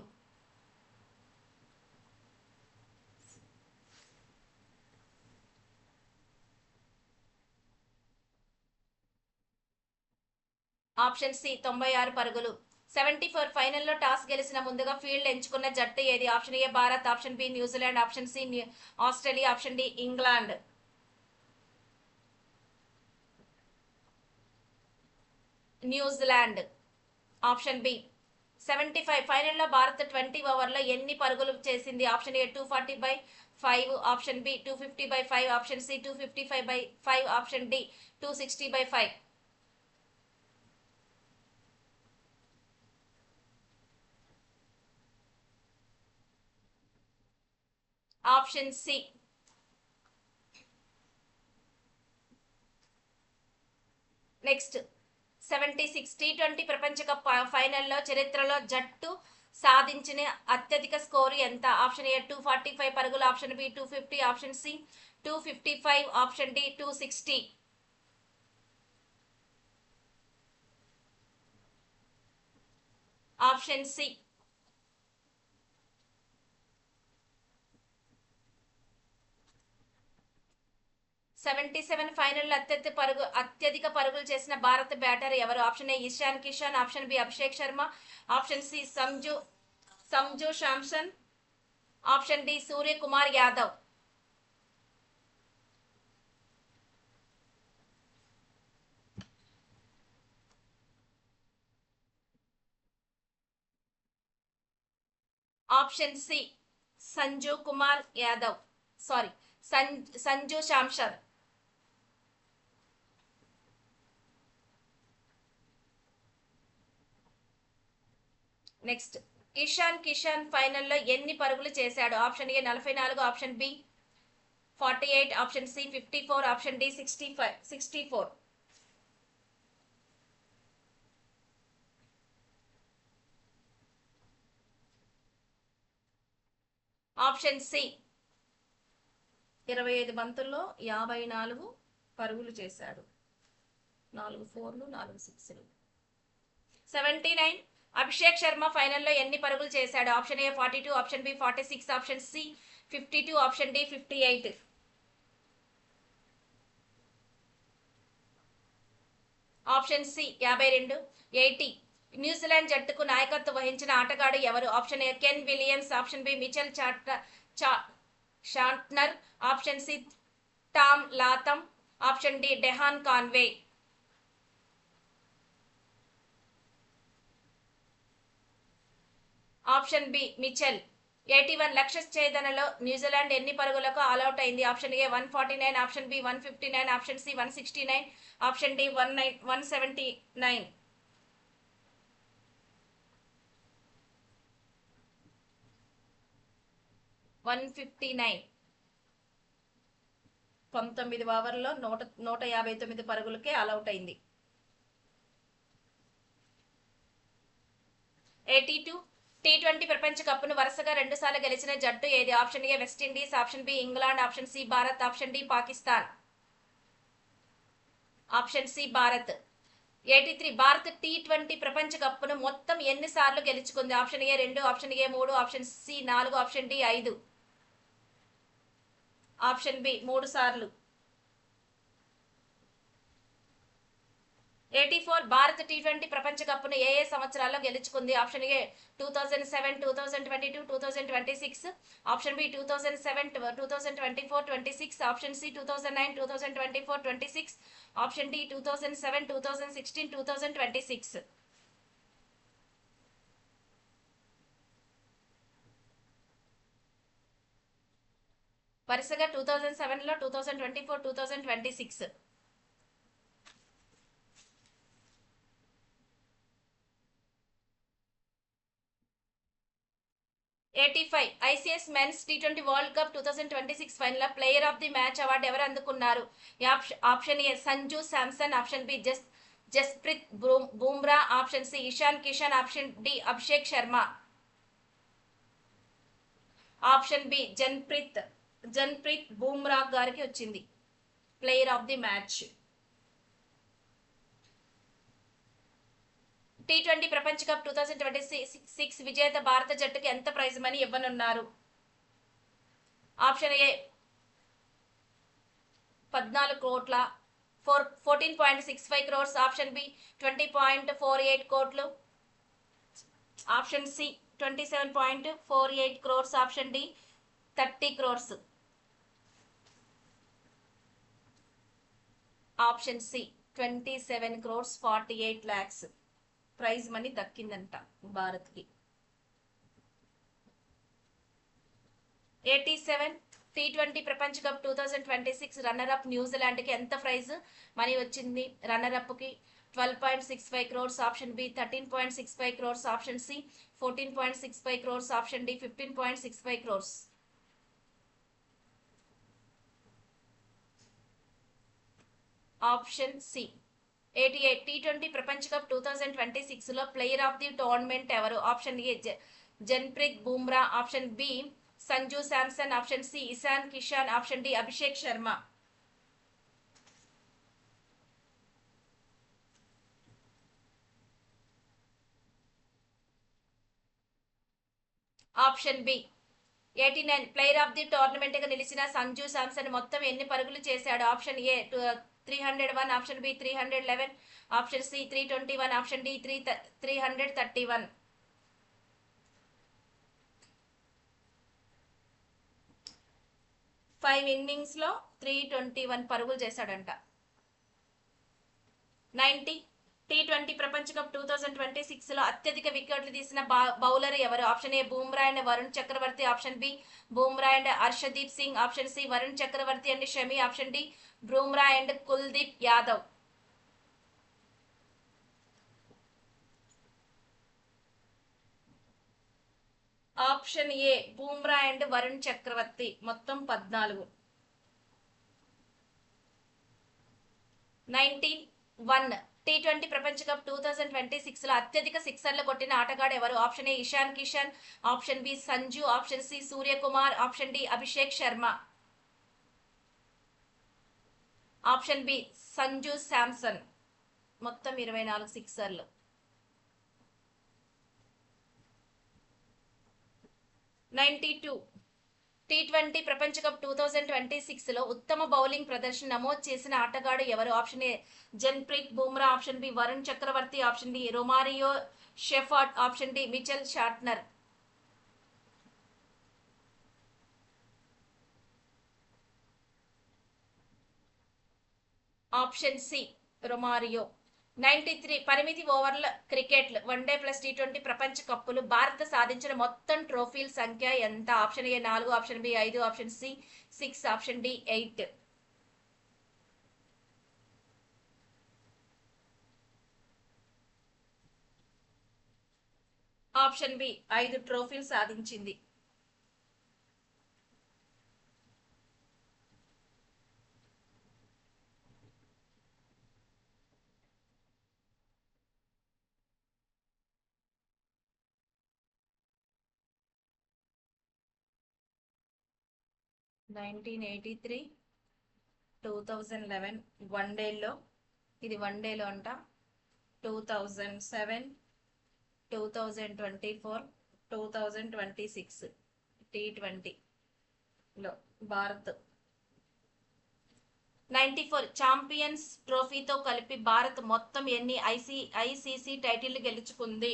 ఆప్షన్ సి 96 పరుగులు. 74 ఫైనల్లో టాస్ గెలిచిన ముందుగా ఫీల్డ్ ఎంచుకున్న జట్టు ఏది? Option A Bharat, option B New Zealand, option C Australia, option D England. New Zealand. Option B. 75 ఫైనల్లో భారత్ 20 ఓవర్లో ఎన్ని పరుగులు చేసింది? Option A 240/5, option B 250/5, option C 255/5, option D 260/5. Option C. Next 76 T20 ప్రపంచ కప్ ఫైనల్లో చరిత్రలో జట్టు సాధించిన అత్యధిక స్కోరు ఎంత? ఆప్షన్ ఏ 245 పరుగులు, option B 250, option C 255, option D 260. Option C. 77 ఫైనల్లో అత్యధిక పరుగులు చేసిన భారత బ్యాటర్ ఎవరు? Option A Ishan Kishan, option B Abhishek Sharma, option C Sanju Samson, option D Suryakumar Yadav. Option C Sanju Kumar Yadav, sorry Sanju Samson. Next Ishan Kishan ఫైనల్లో ఎన్ని పరుగులు చేశాడు? Option A 44, option B 48, option C 54, option D 64. Option C. 25 బంతుల్లో 54 పరుగులు చేశాడు. 4 4లు 4 6లు. 79 అభిషేక్ శర్మ ఫైనల్లో ఎన్ని పరుగులు చేశాడు? Option A 42, option B 46, option C 52, option D 58. Option C 52. 80 New Zealand జట్టుకు నాయకత్వం వహించిన ఆటగాడు ఎవరు? Option A Ken Williams, option B Mitchell Santner, option C Tom Latham, option D Devon Conway. Option B Mitchell. 81 లక్ష్య ఛేదనలో న్యూజిలాండ్ ఎన్ని పరుగులకు all out అయింది? Option A 149, option B 159, option C 169, option D 179. 159. 19 ఓవర్లలో 159 పరుగులకే ఆల్అౌట్ అయింది. 82 టీ20 ప్రపంచ కప్ను వరుసగా 2 సార్లు గెలిచిన జట్టు ఏది? Option A West Indies, option B England, option C Bharat, option D Pakistan. Option C Bharat. 83 Bharat టీ20 ప్రపంచ కప్ను మొత్తం ఎన్ని సార్లు గెలుచుకుంది? Option A 2, option A 3, option C 4, option D 5. Option B 3 సార్లు. 84 భారత్ టీ20 ప్రపంచ కప్ను ఏ సంవత్సరాల్లో గెలుచుకుంది? Option A 2007, 2022, 2026, option B 2007, 2024, 26, option C 2009, 2024, 26, option D 2007, 2016, 2026. వరుసగా 2007లో, 2024, 2026. 85 ఐసీఎస్ మెన్స్ టీ20 world cup 2026 final player of the match award ఎవరు అందుకున్నారు? Option A Sanju Samson, option B Jasprit Bumrah, option C Ishan Kishan, option D Abhishek Sharma. Option B Jasprit Bumrah గారికి వచ్చింది player of the match. T20 ప్రపంచ cup 2026 విజేత భారత జట్టుకి ఎంత ప్రైజ్ మనీ ఇవ్వనున్నారు? ఆప్షన్ ఏ 14 కోట్ల 14.65 crores, ఆప్షన్ బి 20.48 కోట్లు, option C 27.48 crores, option D 30 crores. Option C 27 crores 48 lakhs prize money దక్కిందంట భారత్కి. 87 టీ20 ప్రపంచ కప్ 2026 రన్నర్ అప్ న్యూజిలాండ్కి ఎంత ప్రైజ్ మనీ వచ్చింది? రన్నర్ అప్కి 12.65 crores, option B 13.65 crores, option C 14.65 crores, option D 15.65 crores. Option C. 88 టీ20 ప్రపంచ cup 2026లో ప్లేయర్ ఆఫ్ ది టోర్నమెంట్ ఎవరు? Option A Jasprit Bumrah, option B Sanju Samson, option C Ishan Kishan, option D Abhishek Sharma. Option B. 89 player of the tournament గా నిలిచిన సంజు శాంసన్ మొత్తం ఎన్ని పరుగులు చేశాడు? Option A 301, option B 311, option C 321, option D 331. 5 innings లో 321 పరుగులు చేశాడంట. 90 టీ20 ప్రపంచ కప్ 2026లో అత్యధిక వికెట్లు తీసిన బౌలర్ ఎవరు? Option A Bumrah and Varun Chakravarthy, option B Bumrah and Arshdeep Singh, option C Varun Chakravarthy and Shami, option D Bumrah and Kuldeep Yadav. Option A Bumrah and Varun Chakravarthy మొత్తం 14. 91 టీ20 ప్రపంచ కప్ 2026లో అత్యధిక సిక్సర్లు కొట్టిన ఆటగాడు ఎవరు? Option A Ishan Kishan, option B Sanju, option C Suryakumar, option D Abhishek Sharma. Option B Sanju Samson మొత్తం 24 సిక్సర్లు. 92 టీ20 ప్రపంచ కప్ 2026లో ఉత్తమ బౌలింగ్ ప్రదర్శన నమోదు చేసిన ఆటగాడు ఎవరు? Option A Jasprit Bumrah, option B Varun Chakravarthy, option D Romario Shepherd, option D Mitchell Santner. Option C Romario. 93 పరిమితి ఓవర్ల క్రికెట్లు వన్డే ప్లస్ టీ20 ప్రపంచ కప్పులు భారత్ సాధించిన మొత్తం ట్రోఫీల సంఖ్య ఎంత? Option A 4, option B 5, option C 6, option D 8. Option B 5 ట్రోఫీలు సాధించింది. నైన్టీన్ 2011 వన్డేలో, ఇది వన్డేలో అంట. 2007, 2024, 2026 టీ20లో భారత్. 94 ఛాంపియన్స్ ట్రోఫీతో కలిపి భారత్ మొత్తం ఎన్ని ఐసీసీ టైటిల్ గెలుచుకుంది?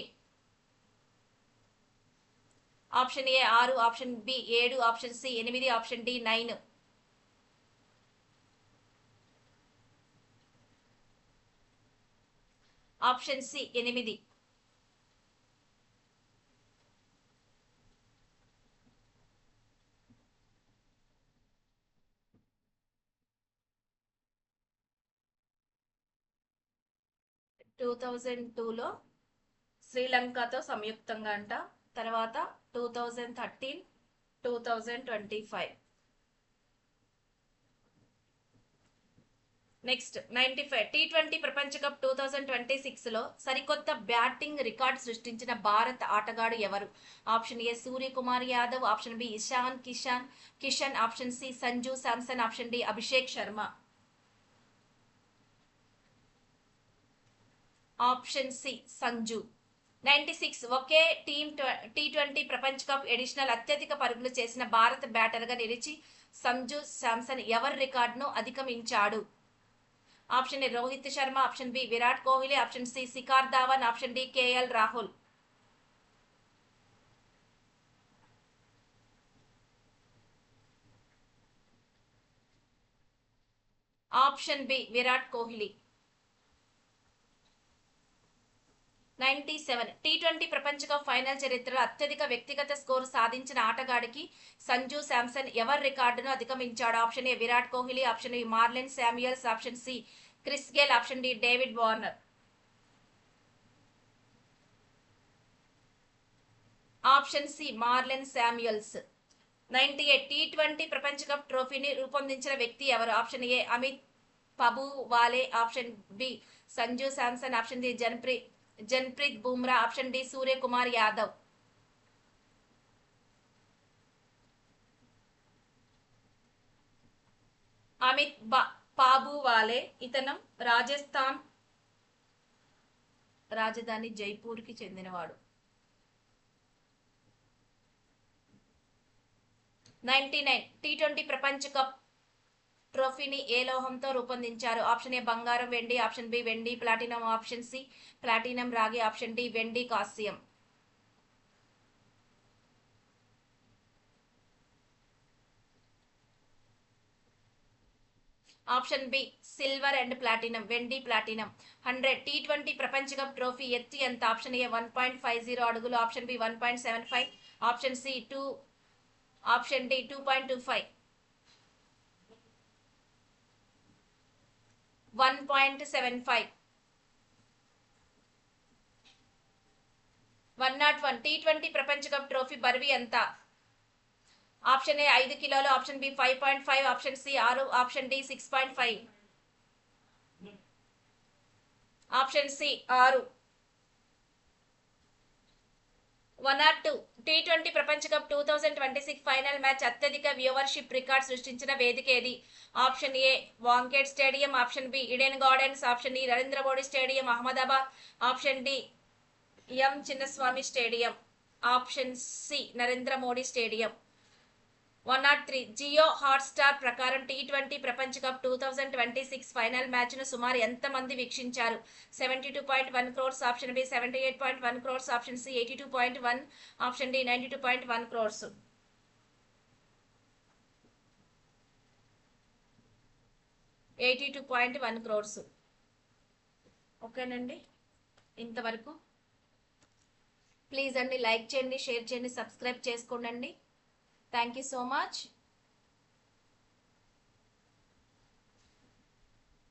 Option A 6, option B 7, option C 8, option D 9. Option C 8. టూ 2002లో శ్రీలంకతో సంయుక్తంగా అంట. తర్వాత 2013, 2025. నెక్స్ట్ 95 టీ20 ప్రపంచ కప్ 2026లో సరికొత్త బ్యాటింగ్ రికార్డ్ సృష్టించిన భారత ఆటగాడు ఎవరు? Option A Suryakumar Yadav, option B Ishan Kishan, option C Sanju Samson, option D Abhishek Sharma. Option C Sanju. 96 ఒకే టీ20 ప్రపంచ కప్ ఎడిషనల్ అత్యధిక పరుగులు చేసిన భారత బ్యాటర్గా నిలిచి సంజు శాంసన్ ఎవరి రికార్డును అధిగమించాడు? Option A Rohit Sharma, option B Virat Kohli, option C Shikhar Dhawan, option D KL Rahul. Option B Virat Kohli. 97 టీ20 ప్రపంచ కప్ ఫైనల్ చరిత్రలో అత్యధిక వ్యక్తిగత స్కోరు సాధించిన ఆటగాడికి సంజు శాంసన్ ఎవరి రికార్డును అధిగమించాడు? Option A Virat Kohli, option B Marlon Samuels, option C Chris Gayle, option D David Warner. Option C Marlon Samuels. 98 టీ20 ప్రపంచ కప్ ట్రోఫీని రూపొందించిన వ్యక్తి ఎవరు? Option A Amit Pabuwale, option B Sanju Samson, option D Jasprit Bumrah, option D Suryakumar Yadav. Amit Pabuwale. ఇతను రాజస్థాన్ రాజధాని జైపూర్ కి చెందినవాడు. 99 టీ20 ప్రపంచ కప్ ట్రోఫీని ఏ లోహంతో రూపొందించారు? ఆప్షన్ ఏ బంగారం, వెండి, ఆప్షన్ బి వెండి ప్లాటినం, ఆప్షన్ సి ప్లాటినం రాగి, ఆప్షన్ డి వెండి కాస్సియం. Option B silver and platinum, వెండి ప్లాటినం. 100 టీ20 ప్రపంచ కప్ ట్రోఫీ ఎత్తు ఎంత? ఆప్షన్ ఏ 1.50 అడుగులు, option B 1.75, option C 2, option D 2.25. 1.75. 101 టీ20 ప్రపంచ కప్ ట్రోఫీ బరువు ఎంత? ఆప్షన్ ఏ 5 కిలోలు, option B 5.5, option C 6, option D 6.5. Option C 6. 102 టీ20 ప్రపంచ కప్ 2026 ఫైనల్ మ్యాచ్ అత్యధిక వ్యూవర్షిప్ రికార్డ్ సృష్టించిన వేదిక ఏది? Option A Wankhede stadium, option B Eden Gardens, option D Narendra Modi stadium Ahmedabad, option D M Chinnaswamy stadium, option C Narendra Modi stadium. 103 Jio Hotstar ప్రకారం టీ20 ప్రపంచ cup 2026 final match ను సుమారు ఎంత మంది వీక్షించారు? 72.1 crores, option B 78.1 crores, option C 82.1, option D 92.1 crores. 82.1 crores. ఓకేనండి, ఇంతవరకు. ప్లీజ్ అండి లైక్ చేయండి, షేర్ చేయండి, సబ్స్క్రైబ్ చేసుకోండి. Thank you so much.